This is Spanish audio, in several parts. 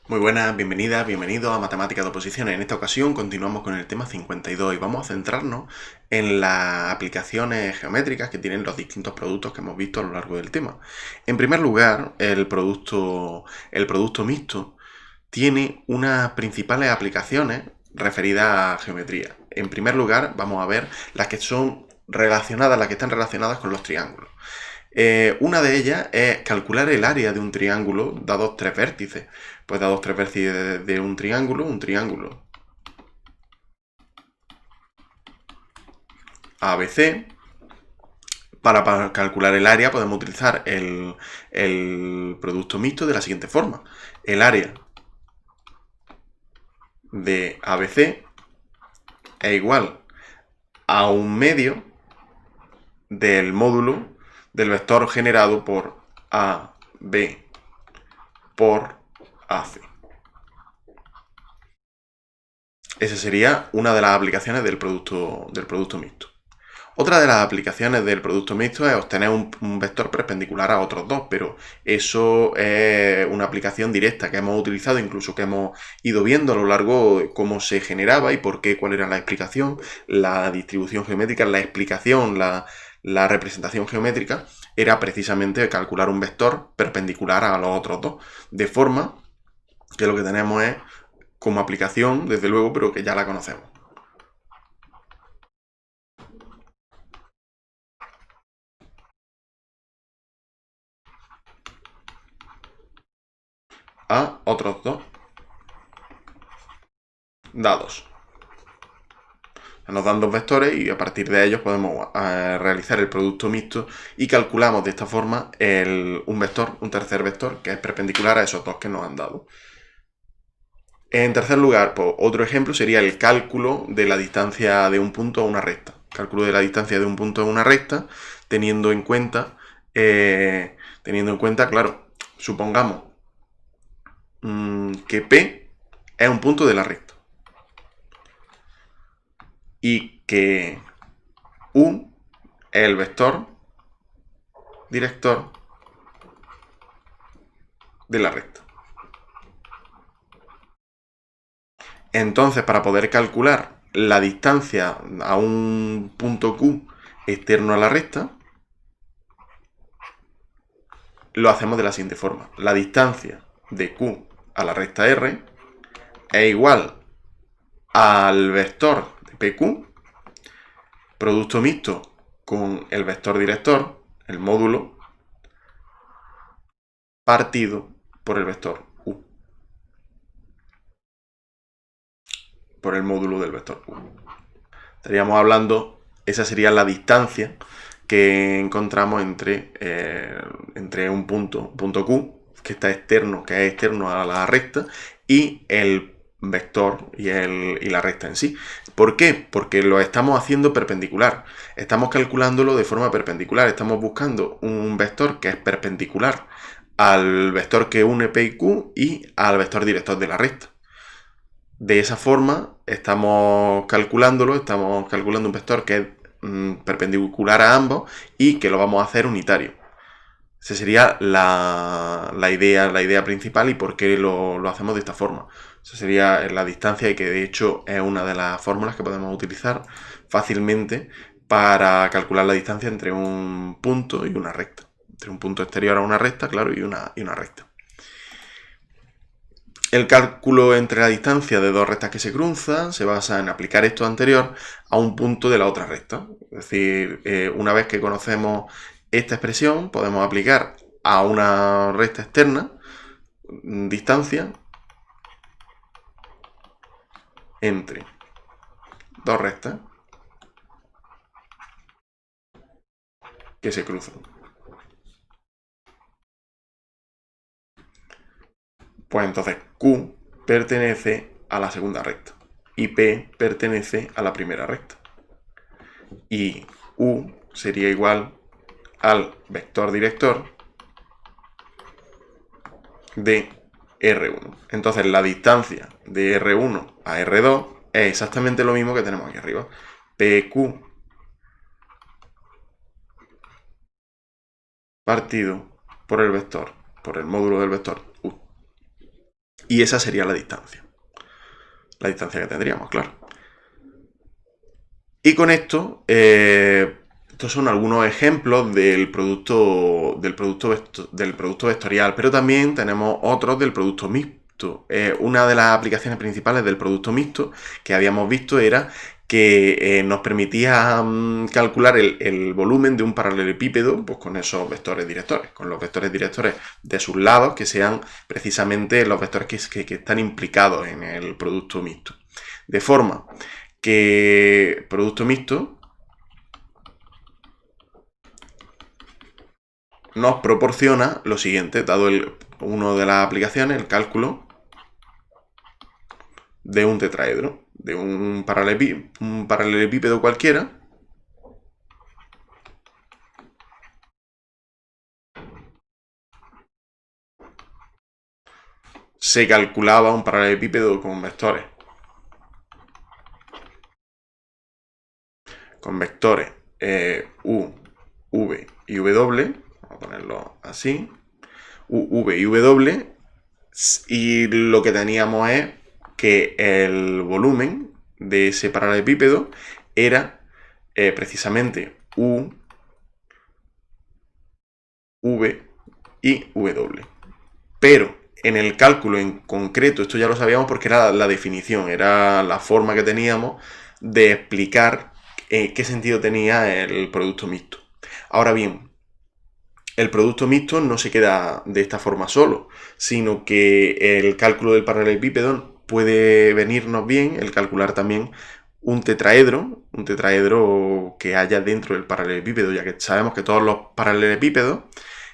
Muy buenas, bienvenidas, bienvenidos a Matemáticas de Oposiciones. En esta ocasión continuamos con el tema 52 y vamos a centrarnos en las aplicaciones geométricas que tienen los distintos productos que hemos visto a lo largo del tema. En primer lugar, el producto mixto tiene unas principales aplicaciones referidas a geometría. En primer lugar, vamos a ver las que son relacionadas, las que están relacionadas con los triángulos. Una de ellas es calcular el área de un triángulo dados tres vértices. Pues dados tres vértices de un triángulo ABC. Para calcular el área podemos utilizar el producto mixto de la siguiente forma. El área de ABC es igual a un medio del módulo del vector generado por AB por AC. Esa sería una de las aplicaciones del producto mixto. Otra de las aplicaciones del producto mixto es obtener un vector perpendicular a otros dos, pero eso es una aplicación directa que hemos utilizado, incluso que hemos ido viendo a lo largo de cómo se generaba y por qué, cuál era la explicación, la distribución geométrica, la explicación, la representación geométrica, era precisamente calcular un vector perpendicular a los otros dos, de forma que lo que tenemos es como aplicación, desde luego, pero que ya la conocemos. A otros dos dados. Nos dan dos vectores y a partir de ellos podemos realizar el producto mixto y calculamos de esta forma un vector, un tercer vector, que es perpendicular a esos dos que nos han dado. En tercer lugar, pues, otro ejemplo sería el cálculo de la distancia de un punto a una recta. Cálculo de la distancia de un punto a una recta, teniendo en cuenta, claro, supongamos que P es un punto de la recta y que U es el vector director de la recta. Entonces, para poder calcular la distancia a un punto Q externo a la recta, lo hacemos de la siguiente forma. La distancia de Q a la recta R es igual al vector de PQ, producto mixto con el vector director, el módulo, partido por el vector U, por el módulo del vector U. Estaríamos hablando, esa sería la distancia que encontramos entre un punto Q, que es externo a la recta, y el vector y la recta en sí. ¿Por qué? Porque lo estamos haciendo perpendicular. Estamos calculándolo de forma perpendicular. Estamos buscando un vector que es perpendicular al vector que une P y Q y al vector director de la recta. De esa forma estamos calculando un vector que es perpendicular a ambos y que lo vamos a hacer unitario. Esa sería la idea principal y por qué lo hacemos de esta forma. Esa sería la distancia y que de hecho es una de las fórmulas que podemos utilizar fácilmente para calcular la distancia entre un punto y una recta. Entre un punto exterior a una recta, claro, y una recta. El cálculo entre la distancia de dos rectas que se cruzan se basa en aplicar esto anterior a un punto de la otra recta. Es decir, una vez que conocemos esta expresión, podemos aplicar a una recta externa distancia entre dos rectas que se cruzan. Pues entonces Q pertenece a la segunda recta y P pertenece a la primera recta. Y U sería igual al vector director de R1. Entonces la distancia de R1 a R2 es exactamente lo mismo que tenemos aquí arriba. PQ partido por el vector, por el módulo del vector U. Y esa sería la distancia. La distancia que tendríamos, claro. Y con esto, estos son algunos ejemplos del producto vectorial, pero también tenemos otros del producto mixto. Una de las aplicaciones principales del producto mixto que habíamos visto era que nos permitía calcular el volumen de un paralelepípedo pues con esos vectores directores, con los vectores directores de sus lados, que sean precisamente los vectores que están implicados en el producto mixto. De forma que producto mixto nos proporciona lo siguiente, dado una de las aplicaciones, el cálculo de un tetraedro, de un paralelepípedo cualquiera, se calculaba un paralelepípedo con vectores. Con vectores U, V y W, vamos a ponerlo así, U, V y W, y lo que teníamos es que el volumen de ese paralelepípedo era precisamente U, V y W. Pero en el cálculo en concreto, esto ya lo sabíamos porque era la definición, era la forma que teníamos de explicar qué sentido tenía el producto mixto. Ahora bien, el producto mixto no se queda de esta forma solo, sino que el cálculo del paralelepípedo puede venirnos bien el calcular también un tetraedro que haya dentro del paralelepípedo, ya que sabemos que todos los paralelepípedos,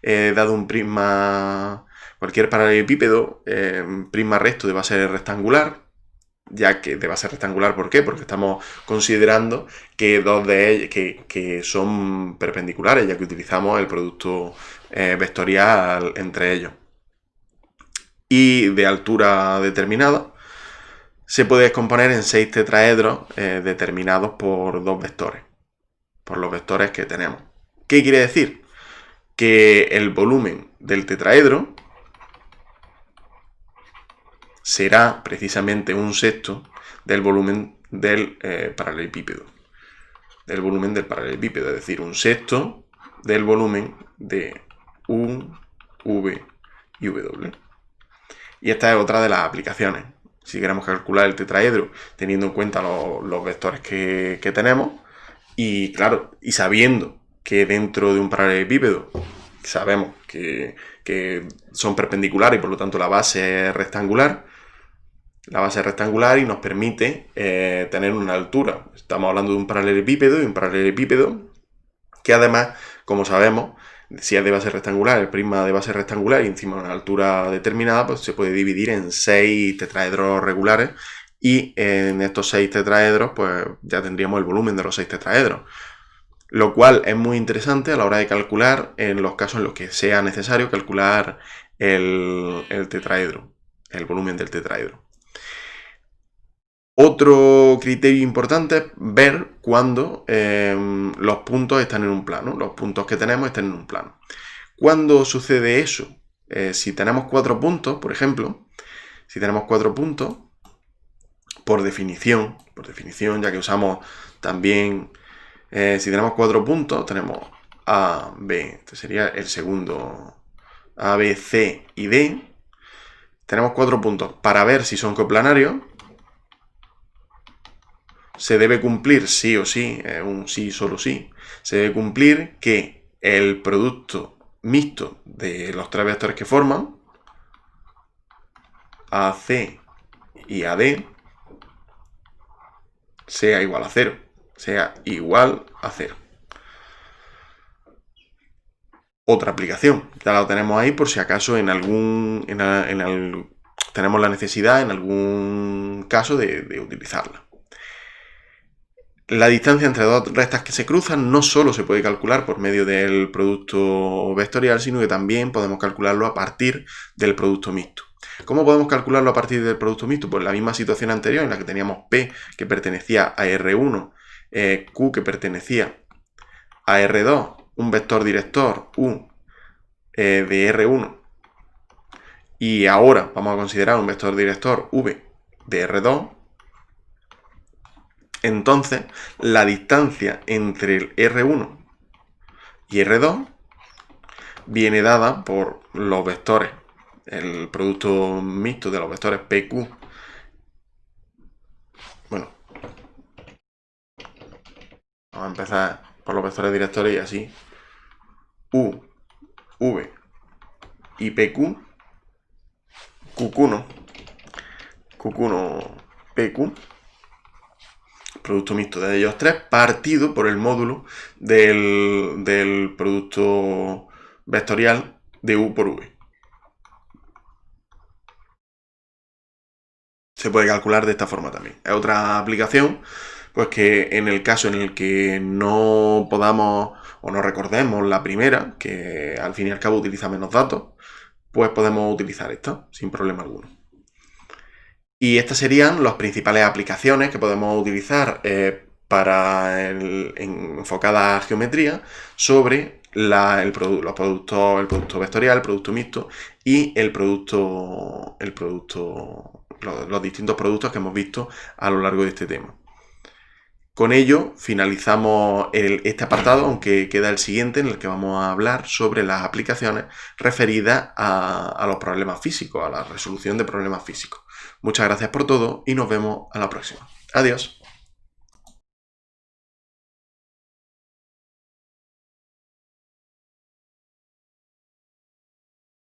dado un prisma, cualquier paralelepípedo, prisma recto de base rectangular, ya que de base rectangular, ¿por qué? Porque estamos considerando que dos de ellos que son perpendiculares, ya que utilizamos el producto vectorial entre ellos. Y de altura determinada, se puede descomponer en 6 tetraedros determinados por dos vectores, por los vectores que tenemos. ¿Qué quiere decir? Que el volumen del tetraedro será precisamente un sexto del volumen del paralelepípedo. Del volumen del paralelepípedo, es decir, un sexto del volumen de U, V y W. Y esta es otra de las aplicaciones. Si queremos calcular el tetraedro teniendo en cuenta los vectores que tenemos, y claro, y sabiendo que dentro de un paralelepípedo sabemos que son perpendiculares y por lo tanto la base es rectangular, y nos permite tener una altura. Estamos hablando de un paralelepípedo que además, como sabemos, si es de base rectangular, el prisma de base rectangular y encima de una altura determinada, pues se puede dividir en 6 tetraedros regulares, y en estos 6 tetraedros pues ya tendríamos el volumen de los 6 tetraedros. Lo cual es muy interesante a la hora de calcular en los casos en los que sea necesario calcular el tetraedro, el volumen del tetraedro. Otro criterio importante es ver cuando los puntos están en un plano, los puntos que tenemos están en un plano. ¿Cuándo sucede eso? Si tenemos 4 puntos, por ejemplo, si tenemos 4 puntos, por definición, ya que usamos también, si tenemos 4 puntos, tenemos A, B, este sería el segundo, A, B, C y D. Tenemos 4 puntos. Para ver si son coplanarios, se debe cumplir sí o sí, un sí, solo sí, se debe cumplir que el producto mixto de los tres vectores que forman, AC y AD, sea igual a 0. Sea igual a 0. Otra aplicación, ya la tenemos ahí por si acaso tenemos la necesidad en algún caso de utilizarla. La distancia entre dos rectas que se cruzan no solo se puede calcular por medio del producto vectorial, sino que también podemos calcularlo a partir del producto mixto. ¿Cómo podemos calcularlo a partir del producto mixto? Pues la misma situación anterior en la que teníamos P que pertenecía a R1, Q que pertenecía a R2, un vector director U de R1 y ahora vamos a considerar un vector director v de R2, entonces la distancia entre el R1 y R2 viene dada por los vectores, el producto mixto de los vectores PQ. Bueno, vamos a empezar por los vectores directores y así. U, V y PQ, QQ1, PQ, producto mixto de ellos tres, partido por el módulo del producto vectorial de U por V. Se puede calcular de esta forma también. Es otra aplicación, pues que en el caso en el que no podamos o no recordemos la primera, que al fin y al cabo utiliza menos datos, pues podemos utilizar esta sin problema alguno. Y estas serían las principales aplicaciones que podemos utilizar para enfocada a geometría sobre el producto vectorial, el producto mixto y los distintos productos que hemos visto a lo largo de este tema. Con ello finalizamos este apartado, aunque queda el siguiente en el que vamos a hablar sobre las aplicaciones referidas a los problemas físicos, a la resolución de problemas físicos. Muchas gracias por todo y nos vemos a la próxima. Adiós.